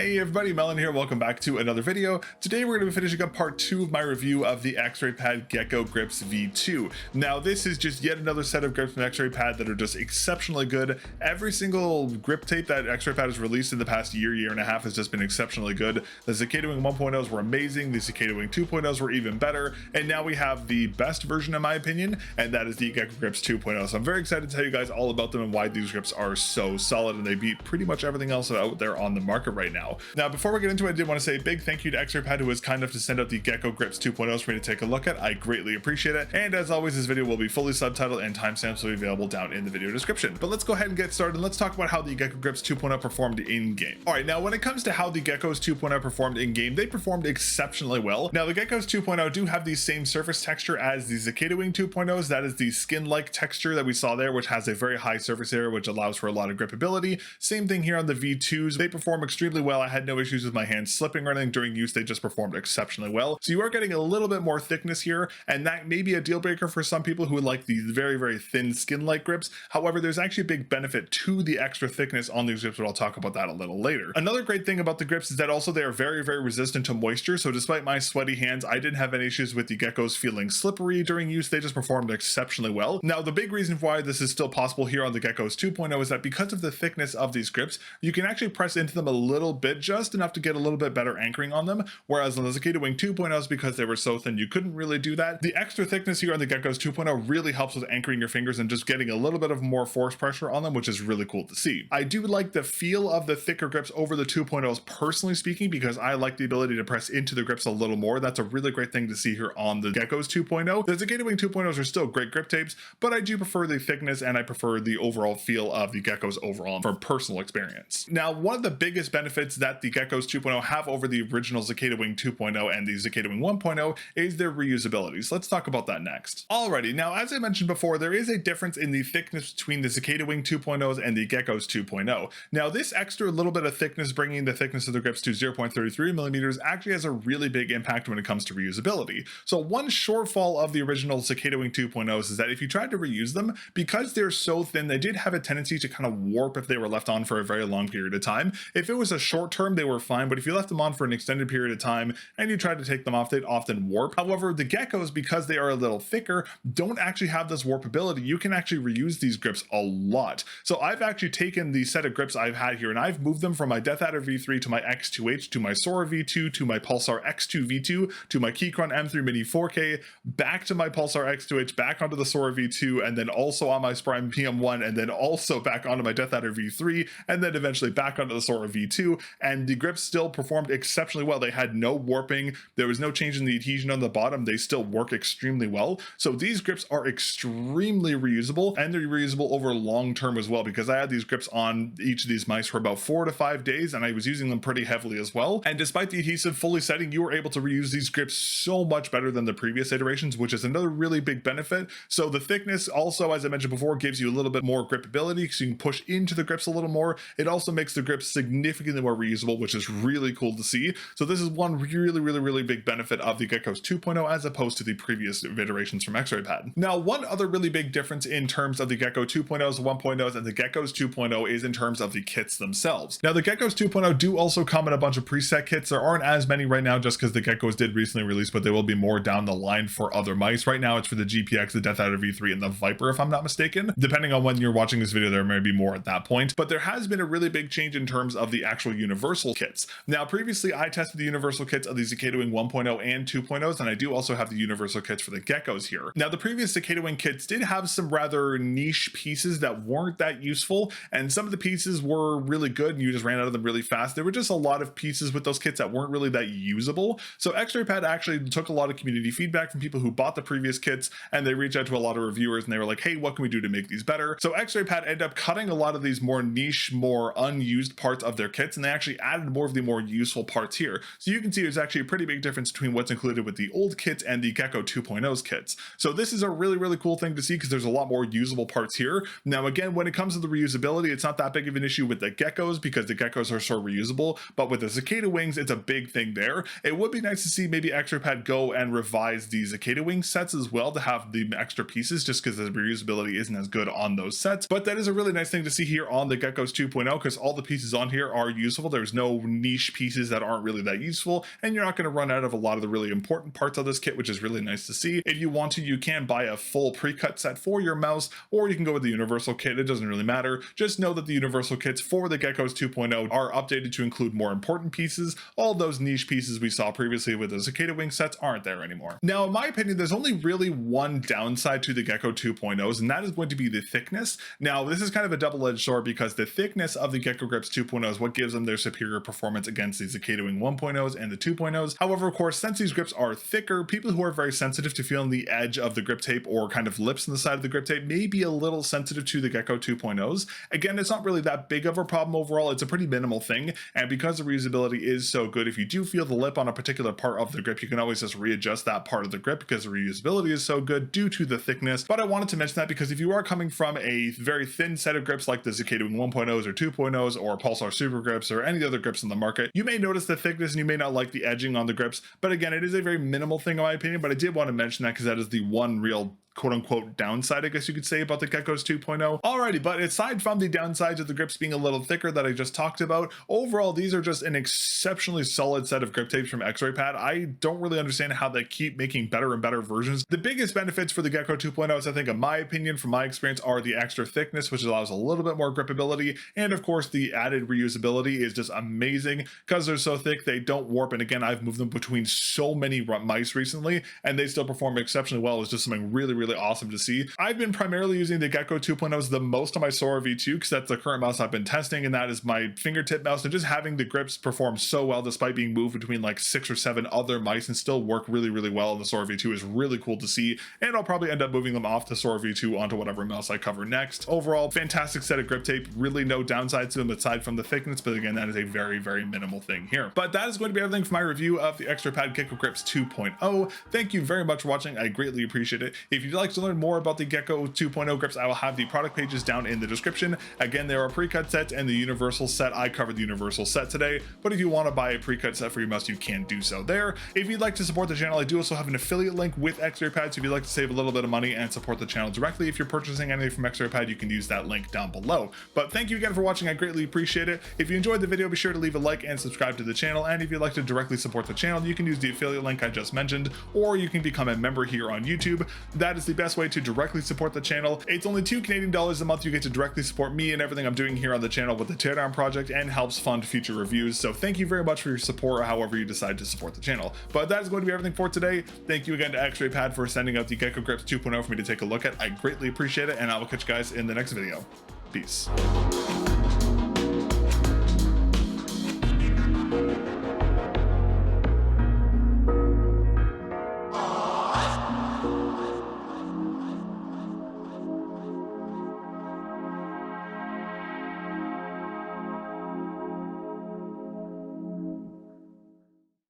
Hey everybody, mel0n here. Welcome back to another video. Today we're going to be finishing up part 2 of my review of the X-Raypad Gecko Grips V2. Now this is just yet another set of grips from X-Raypad that are just exceptionally good. Every single grip tape that X-Raypad has released in the past year and a half has just been exceptionally good. The Cicada Wing 1.0s were amazing, the Cicada Wing 2.0s were even better, and now we have the best version in my opinion, and that is the Gecko Grips 2.0. So I'm very excited to tell you guys all about them and why these grips are so solid, and they beat pretty much everything else out there on the market right now. Now, before we get into it, I did want to say a big thank you to X-Raypad, who was kind enough to send out the Gecko Grips 2.0s for me to take a look at. I greatly appreciate it. And as always, this video will be fully subtitled and timestamps will be available down in the video description. But let's go ahead and get started, and let's talk about how the Gecko Grips 2.0 performed in-game. All right, now when it comes to how the Geckos 2.0 performed in-game, they performed exceptionally well. Now, the Geckos 2.0 do have the same surface texture as the Cicada Wing 2.0s. That is the skin-like texture that we saw there, which has a very high surface area, which allows for a lot of gripability. Same thing here on the V2s. They perform extremely well. I had no issues with my hands slipping or anything during use. They just performed exceptionally well. So you are getting a little bit more thickness here, and that may be a deal breaker for some people who like the very thin skin-like grips. However, there's actually a big benefit to the extra thickness on these grips, but I'll talk about that a little later. Another great thing about the grips is that also they are very resistant to moisture. So despite my sweaty hands, I didn't have any issues with the geckos feeling slippery during use. They just performed exceptionally well. Now, the big reason why this is still possible here on the Geckos 2.0 is that because of the thickness of these grips, you can actually press into them a little bit, just enough to get a little bit better anchoring on them, whereas on the Cicada Wing 2.0s, because they were so thin, you couldn't really do that. The extra thickness here on the Geckos 2.0 really helps with anchoring your fingers and just getting a little bit of more force pressure on them, which is really cool to see. I do like the feel of the thicker grips over the 2.0s, personally speaking, because I like the ability to press into the grips a little more. That's a really great thing to see here on the Geckos 2.0. The Cicada Wing 2.0s are still great grip tapes, but I do prefer the thickness and I prefer the overall feel of the Geckos overall from personal experience. Now, one of the biggest benefits that the Geckos 2.0 have over the original Cicada Wing 2.0 and the Cicada Wing 1.0 is their reusability. So let's talk about that next. Alrighty, now as I mentioned before, there is a difference in the thickness between the Cicada Wing 2.0s and the Geckos 2.0. Now, this extra little bit of thickness, bringing the thickness of the grips to 0.33 millimeters, actually has a really big impact when it comes to reusability. So one shortfall of the original Cicada Wing 2.0s is that if you tried to reuse them, because they're so thin, they did have a tendency to kind of warp if they were left on for a very long period of time. If it was a short term, they were fine, but if you left them on for an extended period of time and you tried to take them off, they'd often warp. However, the geckos, because they are a little thicker, don't actually have this warpability. You can actually reuse these grips a lot. So I've actually taken the set of grips I've had here and I've moved them from my Death Adder V3 to my X2H to my Sora V2 to my Pulsar X2 V2 to my Keychron M3 Mini 4K, back to my Pulsar X2H, back onto the Sora V2, and then also on my Sprime PM1, and then also back onto my Death Adder V3, and then eventually back onto the Sora V2, and the grips still performed exceptionally well. They had no warping, there was no change in the adhesion on the bottom, they still work extremely well. So these grips are extremely reusable, and they're reusable over long term as well, because I had these grips on each of these mice for about 4 to 5 days, and I was using them pretty heavily as well. And despite the adhesive fully setting, you were able to reuse these grips so much better than the previous iterations, which is another really big benefit. So the thickness also, as I mentioned before, gives you a little bit more gripability, so you can push into the grips a little more. It also makes the grips significantly more reusable, which is really cool to see. So this is one really big benefit of the Geckos 2.0 as opposed to the previous iterations from X-Raypad. Now, one other really big difference in terms of the Gecko 2.0s, 1.0s, and the Geckos 2.0 is in terms of the kits themselves. Now, the Geckos 2.0 do also come in a bunch of preset kits. There aren't as many right now just because the Geckos did recently release, but there will be more down the line for other mice. Right now, it's for the GPX, the Death Adder V3, and the Viper, if I'm not mistaken. Depending on when you're watching this video, there may be more at that point. But there has been a really big change in terms of the actual universal kits. Now, previously, I tested the universal kits of the Cicada Wing 1.0 and 2.0s, and I do also have the universal kits for the Geckos here. Now, the previous Cicada Wing kits did have some rather niche pieces that weren't that useful, and some of the pieces were really good and you just ran out of them really fast. There were just a lot of pieces with those kits that weren't really that usable. So X-Raypad actually took a lot of community feedback from people who bought the previous kits, and they reached out to a lot of reviewers and they were like, hey, what can we do to make these better? So X-Raypad ended up cutting a lot of these more niche, more unused parts of their kits, and they actually added more of the more useful parts here. So you can see there's actually a pretty big difference between what's included with the old kits and the Gecko 2.0's kits. So this is a really cool thing to see because there's a lot more usable parts here. Now, again, when it comes to the reusability, it's not that big of an issue with the geckos because the geckos are so reusable, but with the Cicada Wings, it's a big thing there. It would be nice to see maybe X-Raypad go and revise the Cicada Wing sets as well to have the extra pieces, just because the reusability isn't as good on those sets. But that is a really nice thing to see here on the Geckos 2.0 because all the pieces on here are useful There's no niche pieces that aren't really that useful, and you're not going to run out of a lot of the really important parts of this kit, which is really nice to see. If you want to, you can buy a full pre-cut set for your mouse, or you can go with the universal kit. It doesn't really matter. Just know that the universal kits for the Geckos 2.0 are updated to include more important pieces. All those niche pieces we saw previously with the Cicada Wing sets aren't there anymore. Now, in my opinion, there's only really one downside to the Gecko 2.0s, and that is going to be the thickness. Now, this is kind of a double-edged sword because the thickness of the Gecko Grips 2.0 is what gives them their superior performance against the Cicada Wing 1.0s and the 2.0s. However, of course, since these grips are thicker, people who are very sensitive to feeling the edge of the grip tape or kind of lips on the side of the grip tape may be a little sensitive to the Gecko 2.0s. Again, it's not really that big of a problem overall. It's a pretty minimal thing, and because the reusability is so good, if you do feel the lip on a particular part of the grip, you can always just readjust that part of the grip because the reusability is so good due to the thickness. But I wanted to mention that because if you are coming from a very thin set of grips like the Cicada Wing 1.0s or 2.0s or Pulsar Super Grips or any other grips in the market, you may notice the thickness and you may not like the edging on the grips. But again, it is a very minimal thing in my opinion, but I did want to mention that because that is the one real quote-unquote downside, I guess you could say, about the Geckos 2.0. Alrighty, but aside from the downsides of the grips being a little thicker that I just talked about, overall these are just an exceptionally solid set of grip tapes from X-Raypad. I don't really understand how they keep making better and better versions. The biggest benefits for the Gecko 2.0s, I think, in my opinion, from my experience, are the extra thickness, which allows a little bit more gripability, and of course the added reusability is just amazing because they're so thick they don't warp. And again, I've moved them between so many mice recently and they still perform exceptionally well. It's just something really awesome to see. I've been primarily using the Gecko 2.0s the most on my Sora V2 because that's the current mouse I've been testing, and that is my fingertip mouse, and just having the grips perform so well despite being moved between like 6 or 7 other mice and still work really well in the Sora V2 is really cool to see, and I'll probably end up moving them off the Sora V2 onto whatever mouse I cover next. Overall, fantastic set of grip tape, really no downsides to them aside from the thickness, but again, that is a very minimal thing here. But that is going to be everything for my review of the X-Raypad Gecko Grips 2.0. Thank you very much for watching. I greatly appreciate it. If you'd like to learn more about the Gecko 2.0 grips, I will have the product pages down in the description. Again, there are pre-cut sets and the universal set. I covered the universal set today, but if you want to buy a pre-cut set for your mouse, you can do so there. If you'd like to support the channel, I do also have an affiliate link with X-Raypad, so if you'd like to save a little bit of money and support the channel directly, if you're purchasing anything from X-Raypad, you can use that link down below. But thank you again for watching. I greatly appreciate it. If you enjoyed the video, be sure to leave a like and subscribe to the channel, and if you'd like to directly support the channel, you can use the affiliate link I just mentioned, or you can become a member here on YouTube. That is the best way to directly support the channel. It's only $2 a month. You get to directly support me and everything I'm doing here on the channel with the Teardown project, and helps fund future reviews. So thank you very much for your support, however you decide to support the channel. But that is going to be everything for today. Thank you again to X-Raypad for sending out the Gecko Grips 2.0 for me to take a look at. I greatly appreciate it, and I will catch you guys in the next video. Peace.